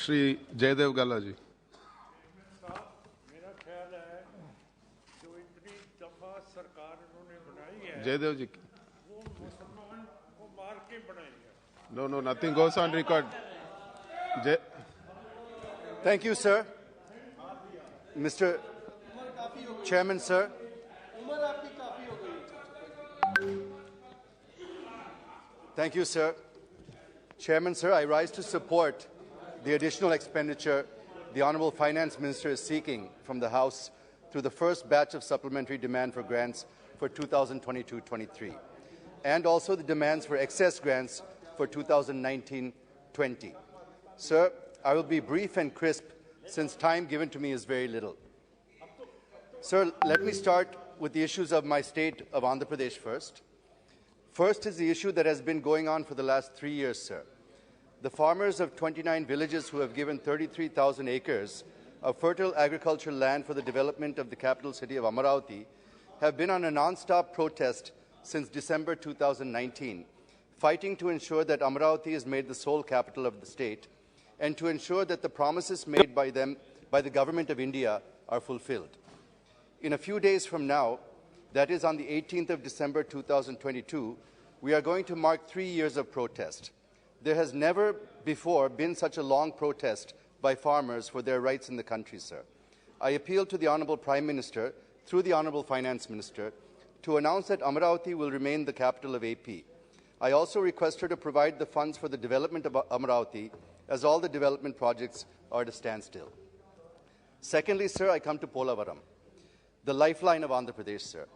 श्री जयदेव गल्ला जी। मेरा ख्याल है जो इतनी दफा सरकार उन्होंने बनाई है जयदेव जी, वो मुसलमान को मार के बनाई है। no, nothing goes on record. Thank you, sir. Mr. Chairman, sir. Thank you, sir. Chairman, sir, I rise to support the additional expenditure the Honourable Finance Minister is seeking from the House through the first batch of supplementary demand for grants for 2022-23, and also the demands for excess grants for 2019-20. Sir, I will be brief and crisp since time given to me is very little. Sir, let me start with the issues of my state of Andhra Pradesh first. First is the issue that has been going on for the last 3 years, sir. The farmers of 29 villages who have given 33,000 acres of fertile agricultural land for the development of the capital city of Amaravati have been on a non-stop protest since December 2019, fighting to ensure that Amaravati is made the sole capital of the state and to ensure that the promises made by them by the Government of India are fulfilled. In a few days from now, that is on the 18th of December 2022, we are going to mark 3 years of protest. There has never before been such a long protest by farmers for their rights in the country, sir. I appeal to the Honourable Prime Minister, through the Honourable Finance Minister, to announce that Amaravati will remain the capital of AP. I also request her to provide the funds for the development of Amaravati, as all the development projects are at a standstill. Secondly, sir, I come to Polavaram, the lifeline of Andhra Pradesh, sir.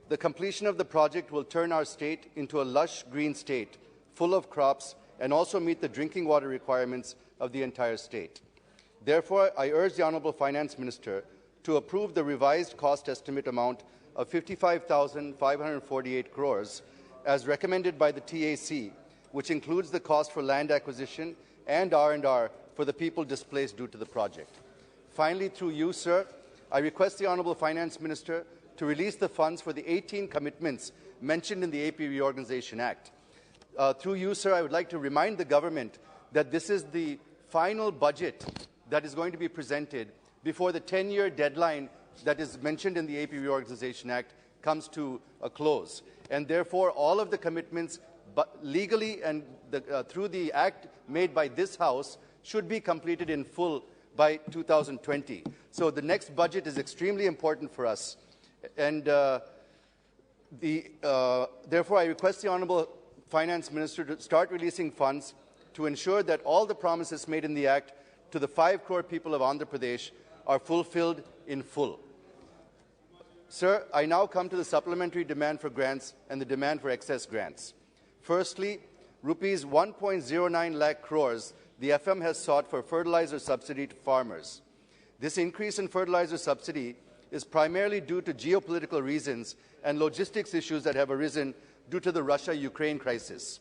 The completion of the project will turn our state into a lush green state, full of crops, and also meet the drinking water requirements of the entire state. Therefore, I urge the Honourable Finance Minister to approve the revised cost estimate amount of 55,548 crores as recommended by the TAC, which includes the cost for land acquisition and R&R for the people displaced due to the project. Finally, through you, sir, I request the Honourable Finance Minister to release the funds for the 18 commitments mentioned in the AP Reorganisation Act. Through you, sir, I would like to remind the government that this is the final budget that is going to be presented before the 10-year deadline that is mentioned in the AP Reorganisation Act comes to a close. And therefore, all of the commitments legally and through the act made by this House should be completed in full by 2020. So the next budget is extremely important for us. And therefore, I request the Honourable Finance Minister to start releasing funds to ensure that all the promises made in the Act to the 5 crore people of Andhra Pradesh are fulfilled in full. Sir, I now come to the supplementary demand for grants and the demand for excess grants. Firstly, rupees 1.09 lakh crores the FM has sought for fertilizer subsidy to farmers. This increase in fertilizer subsidy is primarily due to geopolitical reasons and logistics issues that have arisen due to the Russia-Ukraine crisis.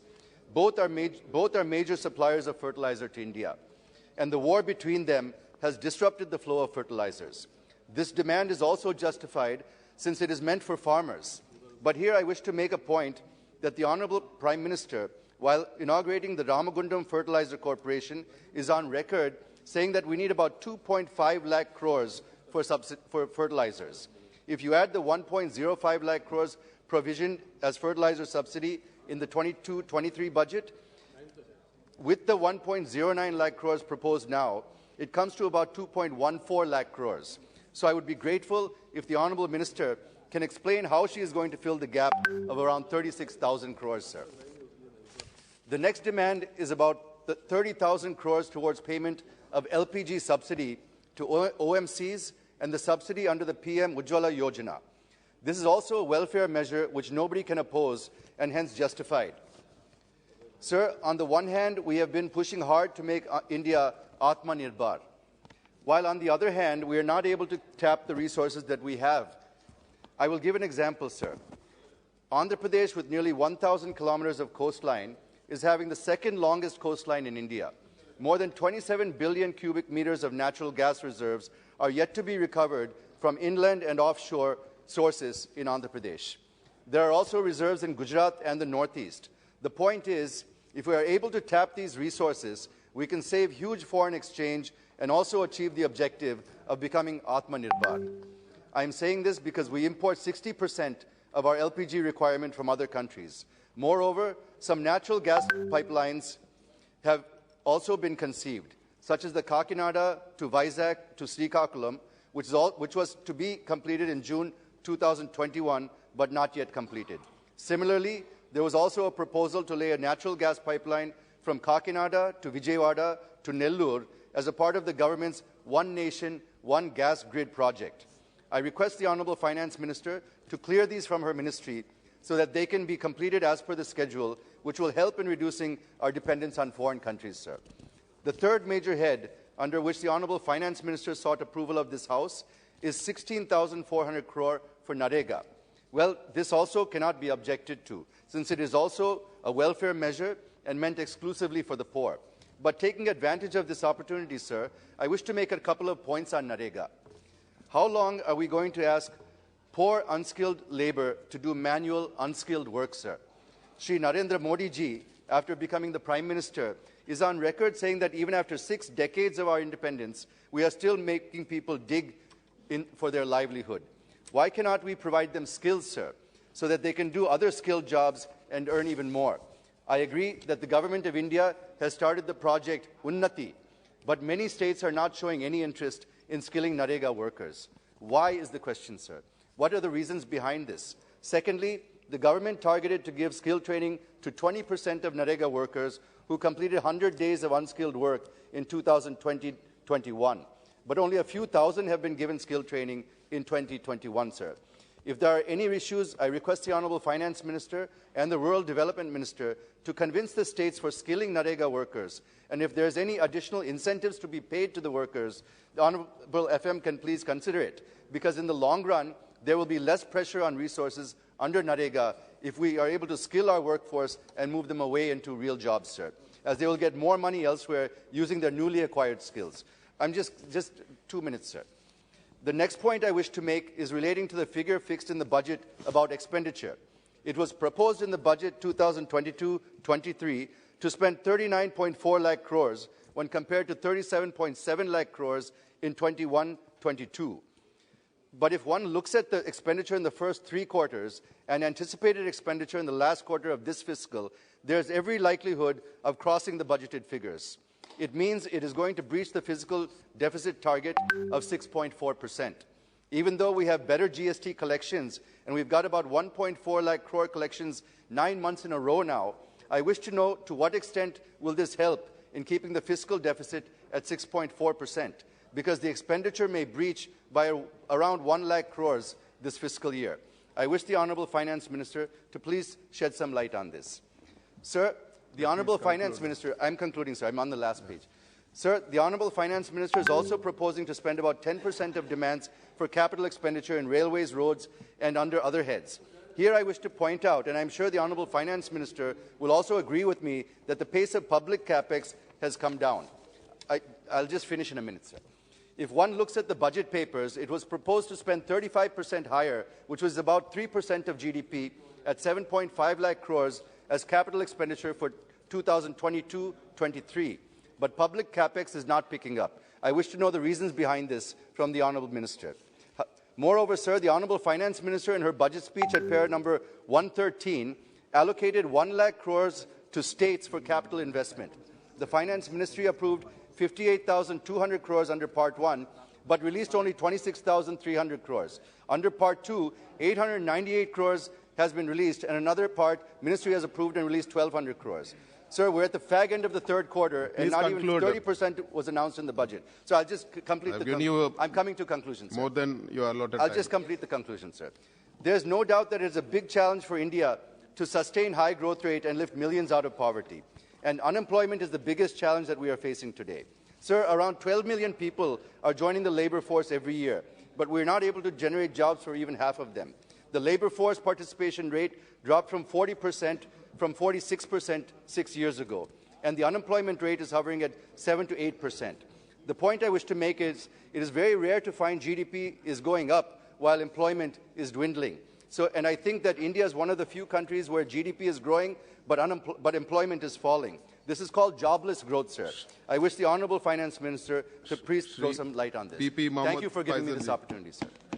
Both are major suppliers of fertilizer to India, and the war between them has disrupted the flow of fertilizers. This demand is also justified since it is meant for farmers. But here I wish to make a point that the Honourable Prime Minister, while inaugurating the Ramagundam Fertilizer Corporation, is on record saying that we need about 2.5 lakh crores for fertilizers. If you add the 1.05 lakh crores provision as fertilizer subsidy in the 22-23 budget, with the 1.09 lakh crores proposed now, it comes to about 2.14 lakh crores. So I would be grateful if the Honourable Minister can explain how she is going to fill the gap of around 36,000 crores, sir. The next demand is about the 30,000 crores towards payment of LPG subsidy to OMCs and the subsidy under the PM Ujjwala Yojana. This is also a welfare measure which nobody can oppose and hence justified. Sir, on the one hand, we have been pushing hard to make India Atmanirbhar, while on the other hand, we are not able to tap the resources that we have. I will give an example, sir. Andhra Pradesh, with nearly 1,000 kilometers of coastline, is having the second longest coastline in India. More than 27 billion cubic meters of natural gas reserves are yet to be recovered from inland and offshore sources in Andhra Pradesh. There are also reserves in Gujarat and the Northeast. The point is, if we are able to tap these resources, we can save huge foreign exchange and also achieve the objective of becoming Atmanirbhar. I am saying this because we import 60% of our LPG requirement from other countries. Moreover, some natural gas pipelines have also been conceived, such as the Kakinada to Vizag to Srikakulam, which was to be completed in June 2021, but not yet completed. Similarly, there was also a proposal to lay a natural gas pipeline from Kakinada to Vijayawada to Nellore as a part of the government's One Nation, One Gas Grid project. I request the Honourable Finance Minister to clear these from her ministry so that they can be completed as per the schedule, which will help in reducing our dependence on foreign countries, sir. The third major head under which the Honourable Finance Minister sought approval of this House is 16,400 crore for Narega. Well, this also cannot be objected to, since it is also a welfare measure and meant exclusively for the poor. But taking advantage of this opportunity, sir, I wish to make a couple of points on Narega. How long are we going to ask poor, unskilled labour to do manual, unskilled work, sir? Shri Narendra Modi ji, after becoming the Prime Minister, is on record saying that even after 6 decades of our independence, we are still making people dig in for their livelihood. Why cannot we provide them skills, sir, so that they can do other skilled jobs and earn even more? I agree that the Government of India has started the project Unnati, but many states are not showing any interest in skilling Narega workers. Why is the question, sir? What are the reasons behind this? Secondly, the government targeted to give skill training to 20% of Narega workers who completed 100 days of unskilled work in 2020-21. But only a few thousand have been given skill training in 2021, sir. If there are any issues, I request the Honourable Finance Minister and the Rural Development Minister to convince the states for skilling Narega workers. And if there is any additional incentives to be paid to the workers, the Honourable FM can please consider it, because in the long run, there will be less pressure on resources under Narega if we are able to skill our workforce and move them away into real jobs, sir, as they will get more money elsewhere using their newly acquired skills. I'm just 2 minutes, sir. The next point I wish to make is relating to the figure fixed in the budget about expenditure. It was proposed in the budget 2022-23 to spend 39.4 lakh crores when compared to 37.7 lakh crores in 21-22. But if one looks at the expenditure in the first 3 quarters and anticipated expenditure in the last quarter of this fiscal, there's every likelihood of crossing the budgeted figures. It means it is going to breach the fiscal deficit target of 6.4%. Even though we have better GST collections, and we've got about 1.4 lakh crore collections 9 months in a row now, I wish to know to what extent will this help in keeping the fiscal deficit at 6.4%, because the expenditure may breach by around 1 lakh crores this fiscal year. I wish the Honourable Finance Minister to please shed some light on this. Sir, the Honourable Finance Minister, I'm concluding, sir, I'm on the last page. Sir, the Honourable Finance Minister is also proposing to spend about 10% of demands for capital expenditure in railways, roads, and under other heads. Here I wish to point out, and I'm sure the Honourable Finance Minister will also agree with me, that the pace of public capex has come down. I'll just finish in a minute, sir. If one looks at the budget papers, it was proposed to spend 35% higher, which was about 3% of GDP, at 7.5 lakh crores as capital expenditure for 2022-23. But public capex is not picking up. I wish to know the reasons behind this from the Honourable Minister. Moreover, sir, the Honourable Finance Minister in her budget speech at para number 113 allocated 1 lakh crores to states for capital investment. The Finance Ministry approved 58,200 crores under Part 1, but released only 26,300 crores. Under Part 2, 898 crores has been released, and another part, Ministry has approved and released 1,200 crores. Sir, we're at the fag end of the third quarter, and not even 30% was announced in the budget. So I'll just complete the conclusion. I'm coming to conclusion, sir. More than your allotted I'll time. just complete the conclusion, sir. There's no doubt that it is a big challenge for India to sustain high growth rate and lift millions out of poverty. And unemployment is the biggest challenge that we are facing today. Sir, around 12 million people are joining the labour force every year, but we're not able to generate jobs for even half of them. The labour force participation rate dropped from 40% from 46% 6 years ago, and the unemployment rate is hovering at 7 to 8%. The point I wish to make is, it is very rare to find GDP is going up while employment is dwindling. So, and I think that India is one of the few countries where GDP is growing, but employment is falling. This is called jobless growth, sir. I wish the Honourable Finance Minister to please throw some light on this. PP Thank Mohammed you for giving me Faisal this ji. opportunity, sir.